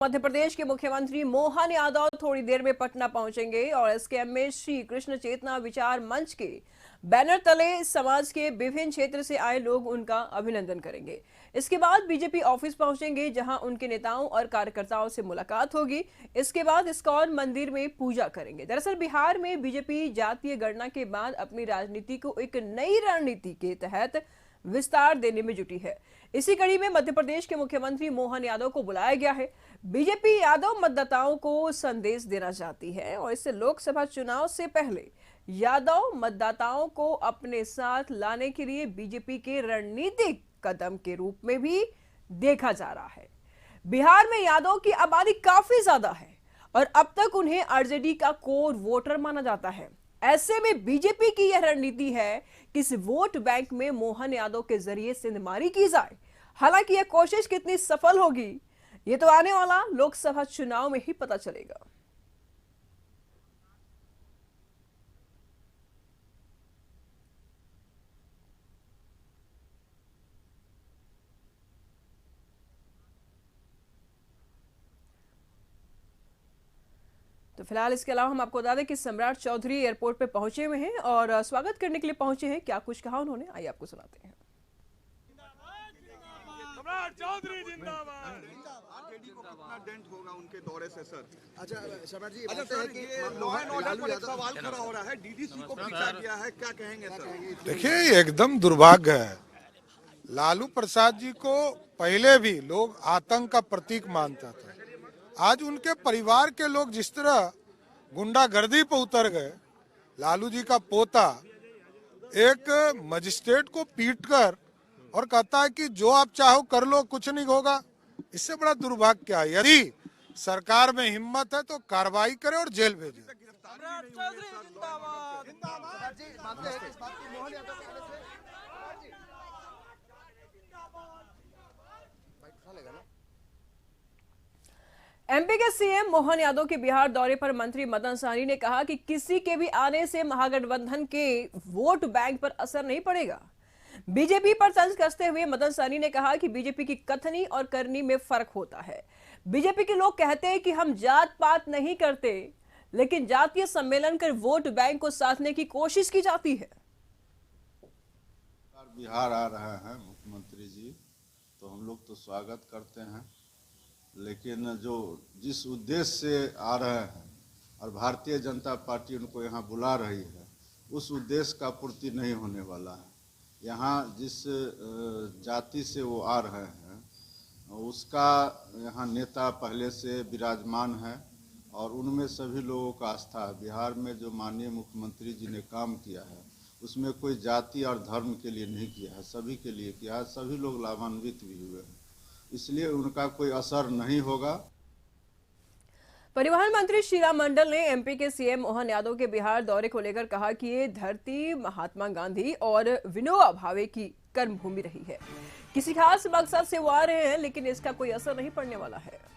मध्य प्रदेश के मुख्यमंत्री मोहन यादव थोड़ी देर में पटना पहुंचेंगे और एसकेएम में श्री कृष्ण चेतना विचार मंच के बैनर तले समाज के विभिन्न क्षेत्र से आए लोग उनका अभिनंदन करेंगे। इसके बाद बीजेपी ऑफिस पहुंचेंगे, जहां उनके नेताओं और कार्यकर्ताओं से मुलाकात होगी। इसके बाद इस्कॉन मंदिर में पूजा करेंगे। दरअसल बिहार में बीजेपी जातीय गणना के बाद अपनी राजनीति को एक नई रणनीति के तहत विस्तार देने में जुटी है। इसी कड़ी में मध्य प्रदेश के मुख्यमंत्री मोहन यादव को बुलाया गया है। बीजेपी यादव मतदाताओं को संदेश देना चाहती है और इससे लोकसभा चुनाव से पहले यादव मतदाताओं को अपने साथ लाने के लिए बीजेपी के रणनीतिक कदम के रूप में भी देखा जा रहा है। बिहार में यादव की आबादी काफी ज्यादा है और अब तक उन्हें आरजेडी का कोर वोटर माना जाता है। ऐसे में बीजेपी की यह रणनीति है कि इस वोट बैंक में मोहन यादव के जरिए सिंधमारी की जाए। हालांकि यह कोशिश कितनी सफल होगी, ये तो आने वाला लोकसभा चुनाव में ही पता चलेगा। तो फिलहाल इसके अलावा हम आपको बता दें कि सम्राट चौधरी एयरपोर्ट पे पहुंचे हुए हैं और स्वागत करने के लिए पहुंचे हैं। क्या कुछ कहा उन्होंने, आइए आपको सुनाते हैं। सम्राट चौधरी जिंदाबाद। आरजेडी को कितना डेंट होगा उनके दौरे से सर? अच्छा सम्राट जी, अच्छा सर, ये लॉ एंड ऑर्डर पर एक सवाल खड़ा हो रहा है, डीडीसी को पीछा किया है, क्या कहेंगे सर? देखिए, एकदम दुर्भाग्य है। लालू प्रसाद जी को पहले भी लोग आतंक का प्रतीक मानता था। आज उनके परिवार के लोग जिस तरह गुंडागर्दी पर उतर गए, लालू जी का पोता एक मजिस्ट्रेट को पीटकर और कहता है कि जो आप चाहो कर लो, कुछ नहीं होगा। इससे बड़ा दुर्भाग्य क्या है? यदि सरकार में हिम्मत है तो कार्रवाई करे और जेल भेजे। एमपी के सीएम मोहन यादव के बिहार दौरे पर मंत्री मदन सहनी ने कहा कि किसी के भी आने से महागठबंधन के वोट बैंक पर असर नहीं पड़ेगा। बीजेपी पर तंज कसते हुए मदन सहनी ने कहा कि बीजेपी की कथनी और करनी में फर्क होता है। बीजेपी के लोग कहते हैं कि हम जात पात नहीं करते, लेकिन जातीय सम्मेलन कर वोट बैंक को साधने की कोशिश की जाती है। बिहार आ रहे हैं मुख्यमंत्री जी, तो हम लोग तो स्वागत करते हैं, लेकिन जो जिस उद्देश्य से आ रहे हैं और भारतीय जनता पार्टी उनको यहाँ बुला रही है, उस उद्देश्य का पूर्ति नहीं होने वाला है। यहाँ जिस जाति से वो आ रहे हैं उसका यहाँ नेता पहले से विराजमान है और उनमें सभी लोगों का आस्था है। बिहार में जो माननीय मुख्यमंत्री जी ने काम किया है उसमें कोई जाति और धर्म के लिए नहीं किया है, सभी के लिए किया है। सभी लोग लाभान्वित भी हुए हैं, इसलिए उनका कोई असर नहीं होगा। परिवहन मंत्री श्रीराम मंडल ने एमपी के सीएम मोहन यादव के बिहार दौरे को लेकर कहा कि ये धरती महात्मा गांधी और विनोबा भावे की कर्मभूमि रही है। किसी खास मकसद से वो आ रहे हैं, लेकिन इसका कोई असर नहीं पड़ने वाला है।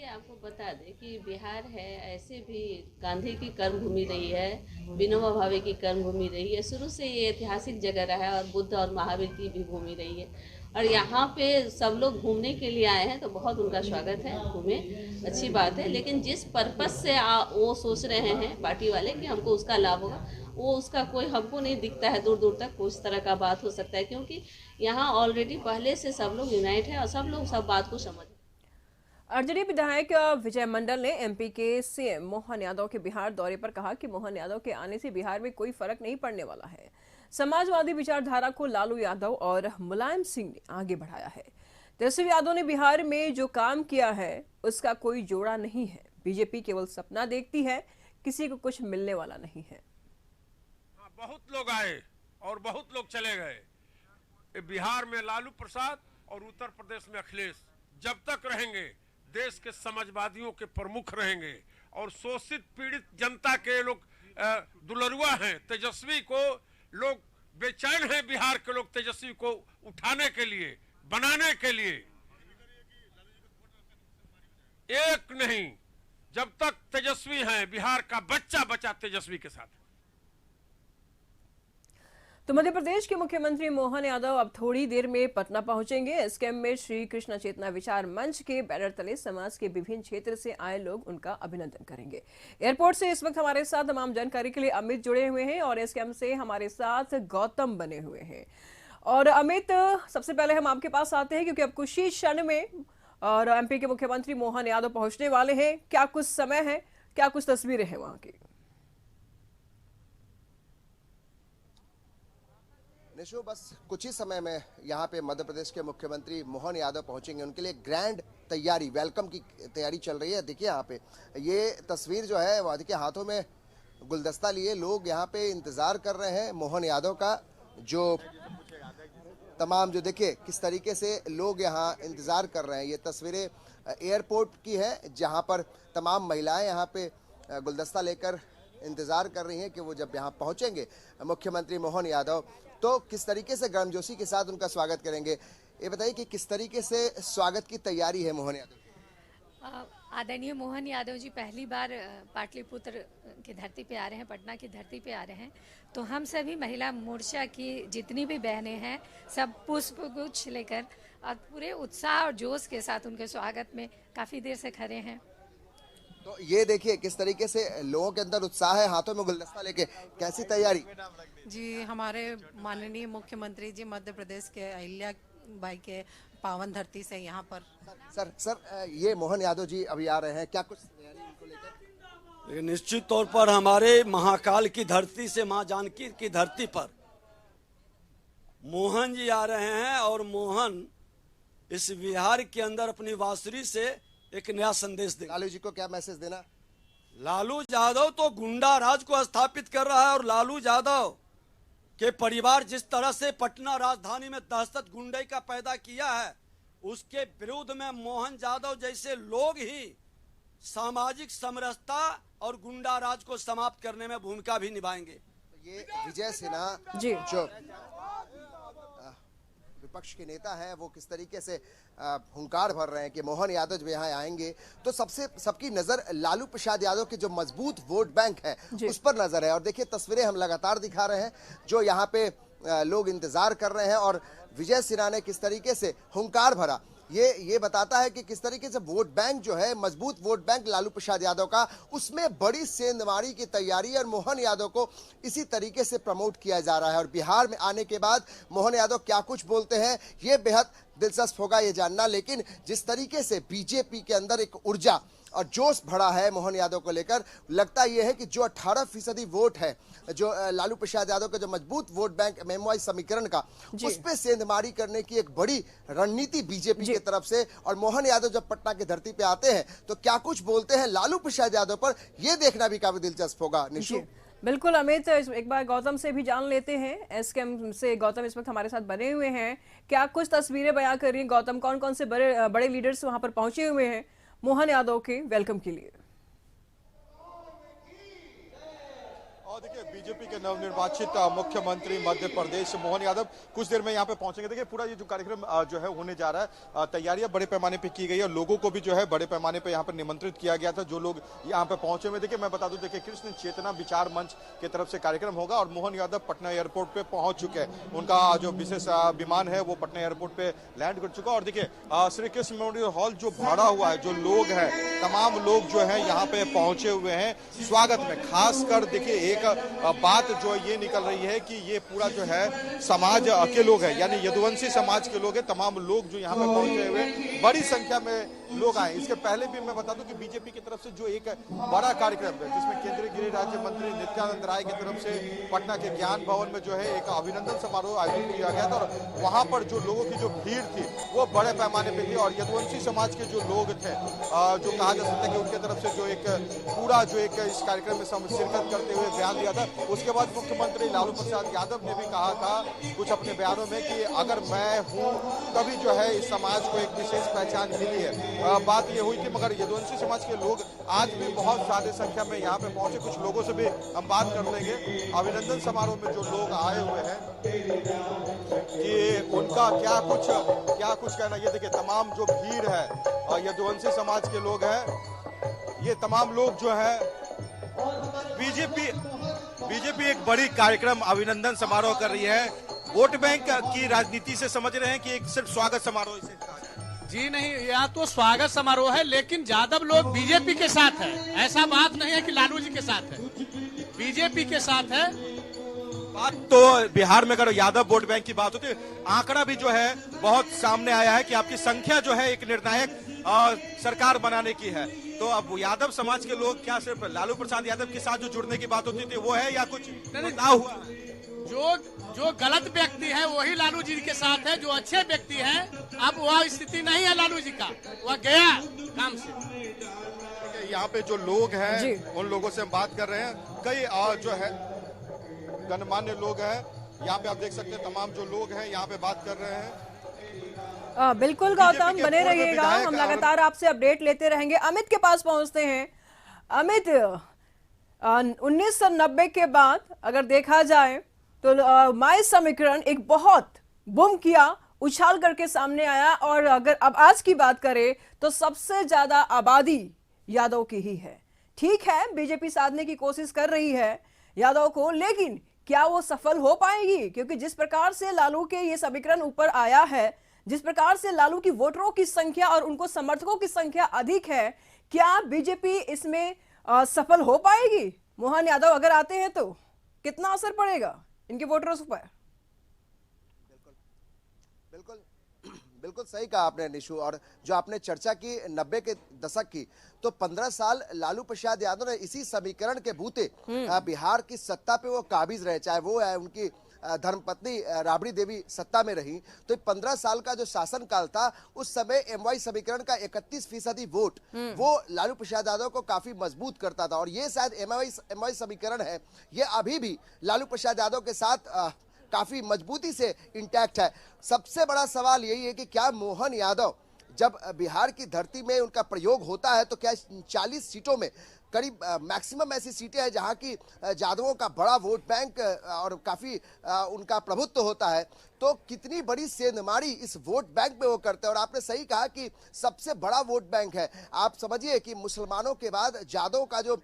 आपको बता दें कि बिहार है ऐसे भी गांधी की कर्मभूमि रही है, विनोबा भावे की कर्मभूमि रही है। शुरू से ये ऐतिहासिक जगह रहा है और बुद्ध और महावीर की भी भूमि रही है और यहाँ पे सब लोग घूमने के लिए आए हैं, तो बहुत उनका स्वागत है। घूमे, अच्छी बात है, लेकिन जिस पर्पस से वो सोच रहे हैं पार्टी वाले कि हमको उसका लाभ होगा, वो उसका कोई हमको नहीं दिखता है। दूर दूर तक उस तरह का बात हो सकता है, क्योंकि यहाँ ऑलरेडी पहले से सब लोग यूनाइट है और सब लोग सब बात को समझ। आरजेडी विधायक विजय मंडल ने एमपी के सीएम मोहन यादव के बिहार दौरे पर कहा कि मोहन यादव के आने से बिहार में कोई फर्क नहीं पड़ने वाला है। समाजवादी विचारधारा को लालू यादव और मुलायम सिंह ने आगे बढ़ाया है। तेजस्वी यादव ने बिहार में जो काम किया है उसका कोई जोड़ा नहीं है। बीजेपी केवल सपना देखती है, किसी को कुछ मिलने वाला नहीं है। बहुत लोग आए और बहुत लोग चले गए। बिहार में लालू प्रसाद और उत्तर प्रदेश में अखिलेश जब तक रहेंगे, देश के समाजवादियों के प्रमुख रहेंगे और शोषित पीड़ित जनता के लोग दुलरुआ हैं। तेजस्वी को लोग बेचैन हैं, बिहार के लोग तेजस्वी को उठाने के लिए, बनाने के लिए। एक नहीं, जब तक तेजस्वी हैं, बिहार का बच्चा बच्चा तेजस्वी के साथ। तो मध्य प्रदेश के मुख्यमंत्री मोहन यादव अब थोड़ी देर में पटना पहुंचेंगे। इस कैंप में श्री कृष्ण चेतना विचार मंच के बैनर तले समाज के विभिन्न क्षेत्र से आए लोग उनका अभिनंदन करेंगे। एयरपोर्ट से इस वक्त हमारे साथ तमाम जानकारी के लिए अमित जुड़े हुए हैं और इस कैंप से हमारे साथ गौतम बने हुए हैं। और अमित, सबसे पहले हम आपके पास आते हैं क्योंकि अब कुछ ही क्षण में और एमपी के मुख्यमंत्री मोहन यादव पहुंचने वाले हैं। क्या कुछ समय है, क्या कुछ तस्वीरें हैं वहां की? निशु, बस कुछ ही समय में यहाँ पे मध्य प्रदेश के मुख्यमंत्री मोहन यादव पहुंचेंगे। उनके लिए ग्रैंड तैयारी, वेलकम की तैयारी चल रही है। देखिए यहाँ पे ये तस्वीर जो है वो देखिए, हाथों में गुलदस्ता लिए लोग यहाँ पे इंतजार कर रहे हैं मोहन यादव का। जो तमाम जो देखिए किस तरीके से लोग यहाँ इंतजार कर रहे हैं। ये तस्वीरें एयरपोर्ट की है जहाँ पर तमाम महिलाएं यहाँ पे गुलदस्ता लेकर इंतजार कर रही हैं कि वो जब यहाँ पहुँचेंगे मुख्यमंत्री मोहन यादव तो किस तरीके से गर्मजोशी के साथ उनका स्वागत करेंगे। ये बताइए कि किस तरीके से स्वागत की तैयारी है मोहन यादव? आदरणीय मोहन यादव जी पहली बार पाटलिपुत्र की धरती पे आ रहे हैं, पटना की धरती पे आ रहे हैं। तो हम सभी महिला मोर्चा की जितनी भी बहनें हैं सब पुष्प गुच्छ लेकर और पूरे उत्साह और जोश के साथ उनके स्वागत में काफ़ी देर से खड़े हैं। तो ये देखिए किस तरीके से लोगों के अंदर उत्साह है, हाथों में गुलदस्ता लेके। कैसी तैयारी? जी, हमारे माननीय मुख्यमंत्री जी मध्य प्रदेश के अहिल्या बाई के पावन धरती से यहाँ पर। सर ये मोहन यादव जी अभी आ रहे हैं, क्या कुछ तैयारी इनको लेकर? निश्चित तौर पर हमारे महाकाल की धरती से मां जानकी की धरती पर मोहन जी आ रहे हैं और मोहन इस बिहार के अंदर अपनी बांसुरी से एक नया संदेश दे। लालू जी को क्या मैसेज देना? लालू यादव तो गुंडा राज को स्थापित कर रहा है और लालू यादव के परिवार जिस तरह से पटना राजधानी में दहशत गुंडई का पैदा किया है उसके विरुद्ध में मोहन यादव जैसे लोग ही सामाजिक समरसता और गुंडा राज को समाप्त करने में भूमिका भी निभाएंगे। ये विजय सिन्हा जी जो विपक्ष के नेता हैं वो किस तरीके से हुंकार भर रहे हैं कि मोहन यादव जब यहाँ आएंगे तो सबकी नजर लालू प्रसाद यादव के जो मजबूत वोट बैंक है उस पर नजर है। और देखिए तस्वीरें हम लगातार दिखा रहे हैं जो यहाँ पे लोग इंतजार कर रहे हैं और विजय सिन्हा ने किस तरीके से हुंकार भरा ये बताता है कि किस तरीके से वोट बैंक जो है मजबूत वोट बैंक लालू प्रसाद यादव का, उसमें बड़ी सेंधमारी की तैयारी और मोहन यादव को इसी तरीके से प्रमोट किया जा रहा है। और बिहार में आने के बाद मोहन यादव क्या कुछ बोलते हैं ये बेहद दिलचस्प होगा ये जानना। लेकिन जिस तरीके से बीजेपी के अंदर एक ऊर्जा और जोश भरा है मोहन यादव को लेकर, लगता यह है कि जो 18% वोट है जो लालू प्रसाद यादव का जो मजबूत वोट बैंक एमएमवाई समीकरण का, उस पे सेंधमारी करने की एक बड़ी रणनीति बीजेपी की तरफ से। और मोहन यादव जब पटना की धरती पे आते हैं तो क्या कुछ बोलते हैं लालू प्रसाद यादव पर, यह देखना भी काफी दिलचस्प होगा। निशु, बिल्कुल अमित, एक बार गौतम से भी जान लेते हैं। एसकेएम से गौतम इस वक्त हमारे साथ बने हुए हैं। क्या कुछ तस्वीरें बयां कर रही हैं गौतम, कौन कौन से बड़े लीडर्स वहां पर पहुंचे हुए हैं मोहन यादव के वेलकम के लिए? और देखिए बीजेपी के नवनिर्वाचित मुख्यमंत्री मध्य प्रदेश मोहन यादव कुछ देर में यहाँ पे पहुंचेंगे। देखिए पूरा ये जो कार्यक्रम जो है होने जा रहा है, तैयारियां बड़े पैमाने पे की गई है। लोगों को भी जो है बड़े पैमाने पे यहाँ पर निमंत्रित किया गया था जो लोग यहाँ पे पहुंचे हुए। देखिए मैं बता दूं, देखिए कृष्ण चेतना विचार मंच की तरफ से कार्यक्रम होगा और मोहन यादव पटना एयरपोर्ट पे पहुंच चुके हैं। उनका जो विशेष विमान है वो पटना एयरपोर्ट पे लैंड कर चुका। और देखिए श्री कृष्ण मेमोरियल हॉल जो भरा हुआ है, जो लोग हैं तमाम लोग जो है यहाँ पे पहुंचे हुए हैं स्वागत में। खासकर देखिए एक बात जो ये निकल रही है कि ये पूरा जो है समाज के लोग हैं, यानी यदुवंशी समाज के लोग हैं। तमाम लोग जो यहाँ पे पहुंचे हुए बड़ी संख्या में लोग आए। इसके पहले भी मैं बता दूं कि बीजेपी की तरफ से जो एक बड़ा कार्यक्रम है जिसमें केंद्रीय गृह राज्य मंत्री नित्यानंद राय की तरफ से पटना के ज्ञान भवन में जो है एक अभिनंदन समारोह आयोजित किया गया था। और वहां पर जो लोगों की जो भीड़ थी वो बड़े पैमाने पर थी और यदुवंशी समाज के जो लोग थे, जो कहा जा सकता है कि उनके तरफ से जो एक पूरा जो एक इस कार्यक्रम में शिरकत करते हुए बयान दिया था। उसके बाद मुख्यमंत्री लालू प्रसाद यादव ने भी कहा था कुछ अपने बयानों में कि अगर मैं हूं तभी जो है इस समाज को एक विशेष पहचान मिली है। बात ये हुई थी, मगर यदुवंशी समाज के लोग आज भी बहुत ज्यादा संख्या में यहाँ पे पहुंचे। कुछ लोगों से भी हम बात कर लेंगे। अभिनंदन समारोह में जो लोग आए हुए हैं कि उनका क्या कुछ कहना। ये देखिए तमाम जो भीड़ है यदुवंशी समाज के लोग हैं, ये तमाम लोग जो है बीजेपी एक बड़ी कार्यक्रम अभिनंदन समारोह कर रही है। वोट बैंक की राजनीति से समझ रहे हैं कि एक सिर्फ स्वागत समारोह इसे कहा जाए? जी नहीं, यह तो स्वागत समारोह है, लेकिन यादव लोग बीजेपी के साथ है। ऐसा बात नहीं है कि लालू जी के साथ है, बीजेपी के साथ है। बात तो बिहार में अगर यादव वोट बैंक की बात होती है, आंकड़ा भी जो है बहुत सामने आया है कि आपकी संख्या जो है एक निर्णायक सरकार बनाने की है। तो अब यादव समाज के लोग क्या सिर्फ लालू प्रसाद यादव के साथ जो जुड़ने की बात होती थी वो है या कुछ बदलाव हुआ? जो गलत व्यक्ति है वही लालू जी के साथ है, जो अच्छे व्यक्ति है अब वह स्थिति नहीं है लालू जी का, वह गया काम से। यहाँ पे जो लोग हैं उन लोगों से हम बात कर रहे हैं। कई जो है गणमान्य लोग हैं यहाँ पे, आप देख सकते हैं तमाम जो लोग हैं यहाँ पे बात कर रहे हैं। बिल्कुल गौतम, बने रहिएगा, हम लगातार आपसे अपडेट लेते रहेंगे। अमित के पास पहुंचते हैं। अमित, 1990 के बाद अगर देखा जाए तो माई समीकरण एक बहुत बूम किया, उछाल करके सामने आया, और अगर अब आज की बात करें तो सबसे ज्यादा आबादी यादव की ही है। ठीक है, बीजेपी साधने की कोशिश कर रही है यादव को, लेकिन क्या वो सफल हो पाएगी? क्योंकि जिस प्रकार से लालू के ये समीकरण ऊपर आया है, जिस प्रकार से लालू की वोटरों की संख्या और उनको समर्थकों की संख्या अधिक है, क्या बीजेपी इसमें सफल हो पाएगी? मोहन यादव अगर आते हैं तो कितना असर पड़ेगा इनके वोटरों पर? बिल्कुल बिल्कुल सही कहा आपने निशु। और जो आपने चर्चा की 90 के दशक की, तो 15 साल लालू प्रसाद यादव ने इसी समीकरण के बूते बिहार की सत्ता पे वो काबिज रहे, चाहे वो है उनकी धर्मपत्नी राबड़ी देवी सत्ता में रही। तो 15 साल का जो शासनकाल था, उस समय एमवाई समीकरण का 31% वोट वो लालू प्रसाद यादव को काफी मजबूत करता था। और ये शायद एमवाई समीकरण है, ये अभी भी लालू प्रसाद यादव के साथ काफी मजबूती से इंटैक्ट है। सबसे बड़ा सवाल यही है कि क्या मोहन यादव जब बिहार की धरती में उनका प्रयोग होता है तो क्या 40 सीटों में करीब मैक्सिमम ऐसी सीटें हैं जहां की यादवों का बड़ा वोट बैंक और काफी उनका प्रभुत्व होता है, तो कितनी बड़ी सेंधमारी इस वोट बैंक में वो करते हैं। और आपने सही कहा कि सबसे बड़ा वोट बैंक है। आप समझिए कि मुसलमानों के बाद यादव का जो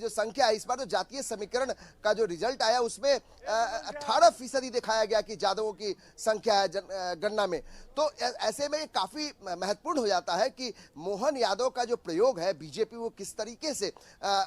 संख्या है, इस बार जो जातीय समीकरण का जो रिजल्ट आया उसमें 18% दिखाया गया कि यादवों की संख्या है गणना में। तो ऐसे में काफी महत्वपूर्ण हो जाता है कि मोहन यादव का जो प्रयोग है बीजेपी वो किस तरीके से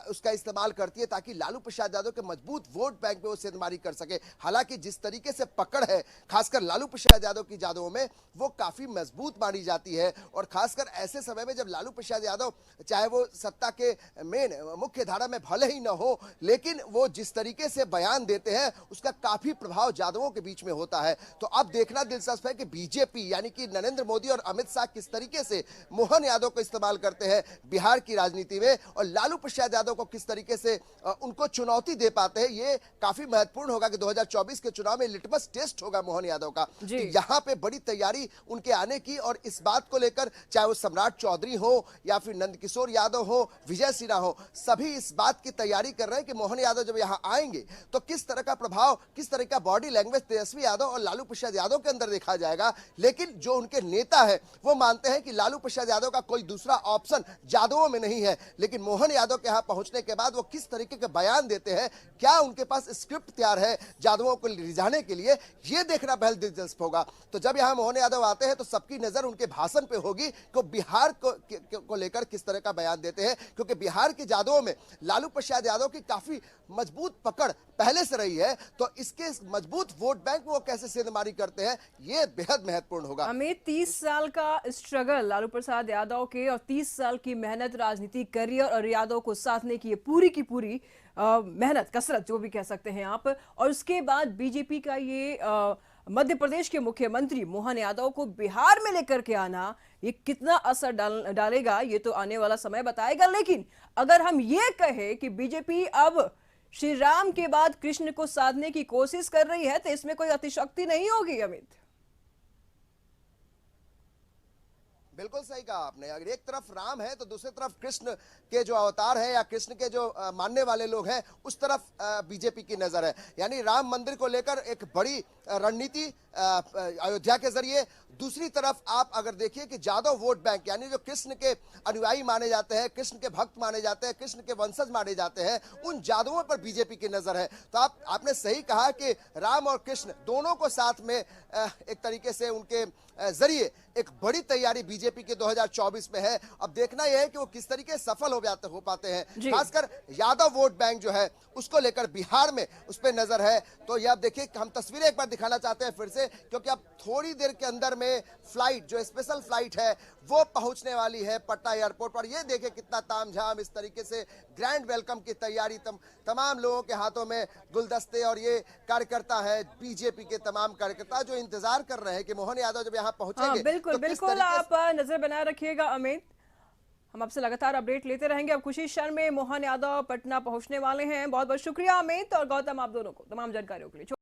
उसका इस्तेमाल करती है ताकि लालू प्रसाद यादव के मजबूत वोट बैंक में वो सेंधमारी कर सके। हालांकि जिस तरीके से पकड़ है खासकर लालू प्रसाद यादव की यादवों में, वो काफी मजबूत मानी जाती है। और खासकर ऐसे समय में जब लालू प्रसाद यादव चाहे वो सत्ता के मेन मुख्य धारा में भले ही न हो, लेकिन वो जिस तरीके से बयान देते हैं उसका काफी प्रभाव यादवों के बीच में होता है। तो अब देखना दिलचस्प है कि बीजेपी यानी कि नरेंद्र मोदी और अमित शाह किस तरीके से मोहन यादव को इस्तेमाल करते हैं बिहार की राजनीति में, और लालू प्रसाद यादव को किस तरीके से उनको चुनौती दे पाते हैं। ये काफी महत्वपूर्ण होगा कि 2024 के चुनाव में लिटमस टेस्ट होगा मोहन यादव का। यहाँ पे बड़ी तैयारी उनके आने की, और इस बात को लेकर चाहे वो सम्राट चौधरी हो या फिर नंदकिशोर यादव हो, विजय सिन्हा हो, सभी इस बात की तैयारी कर रहे हैं कि मोहन यादव जब यहाँ आएंगे तो किस तरह का प्रभाव, किस तरह का बॉडी लैंग्वेज तेजस्वी यादव और लालू प्रसाद यादव के अंदर देखा जाएगा। लेकिन जो उनके नेता है वो मानते हैं कि लालू प्रसाद यादव का कोई दूसरा ऑप्शन यादवों में नहीं है। लेकिन मोहन यादव के यहाँ पहुंचने के बाद वो किस तरीके के बयान देते हैं, क्या उनके पास स्क्रिप्ट तैयार है यादवों को रिझाने के लिए, ये देखना बेहद दिलचस्प होगा। तो जब यहाँ मोहन यादव आते हैं तो सबकी नजर उनके भाषण पे होगी कि बिहार को लेकर किस तरह का बयान देते हैं, क्योंकि बिहार के यादवों में लालू प्रसाद यादव की काफी मजबूत पकड़ पहले से रही है। तो इसके मजबूत वोट बैंक में वो कैसे सेंधमारी करते हैं, ये बेहद महत्वपूर्ण होगा। अमित, 30 साल का स्ट्रगल लालू प्रसाद यादव के और 30 साल की मेहनत, राजनीतिक करियर और यादव को साधने की पूरी की पूरी मेहनत, कसरत जो भी कह सकते हैं आप, और उसके बाद बीजेपी का ये मध्य प्रदेश के मुख्यमंत्री मोहन यादव को बिहार में लेकर के आना, ये कितना असर डालेगा ये तो आने वाला समय बताएगा। लेकिन अगर हम ये कहें कि बीजेपी अब श्री राम के बाद कृष्ण को साधने की कोशिश कर रही है, तो इसमें कोई अतिशक्ति नहीं होगी अमित? बिल्कुल सही कहा आपने। अगर एक तरफ राम है तो दूसरी तरफ कृष्ण के जो अवतार है या कृष्ण के जो मानने वाले लोग हैं, उस तरफ बीजेपी की नजर है। यानी राम मंदिर को लेकर एक बड़ी रणनीति अयोध्या के जरिए। दूसरी तरफ आप अगर देखिए कि जादव वोट बैंक यानी जो कृष्ण के अनुयायी माने जाते हैं, कृष्ण के भक्त माने जाते हैं, कृष्ण के वंशज माने जाते हैं, उन जादवों पर बीजेपी की नजर है। तो आपने सही कहा कि राम और कृष्ण दोनों को साथ में एक तरीके से उनके जरिए एक बड़ी तैयारी बीजेपी के 2024 में है। अब देखना यह है कि वो किस तरीके से सफल हो पाते हैं। खासकर यादव वोट बैंक जो है उसको लेकर बिहार में उस पर नजर है। तो ये आप देखिए, हम तस्वीरें एक बार दिखाना चाहते हैं फिर से, क्योंकि अब थोड़ी देर के अंदर में फ्लाइट, जो स्पेशल फ्लाइट है वो पहुंचने वाली है पटना एयरपोर्ट पर। ये देखिए कितना तामझाम, इस तरीके से ग्रैंड वेलकम की तैयारी, तमाम लोगों के हाथों में गुलदस्ते, और ये कार्यकर्ता है बीजेपी के तमाम कार्यकर्ता जो इंतजार कर रहे हैं कि मोहन यादव जब यहाँ पहुंचेंगे। बिल्कुल बिल्कुल, आप नजर बनाए रखिएगा अमित, हम आपसे लगातार अपडेट लेते रहेंगे। अब कुछ ही क्षण में मोहन यादव पटना पहुंचने वाले हैं। बहुत बहुत शुक्रिया अमित और गौतम, आप दोनों को तमाम जानकारियों के लिए।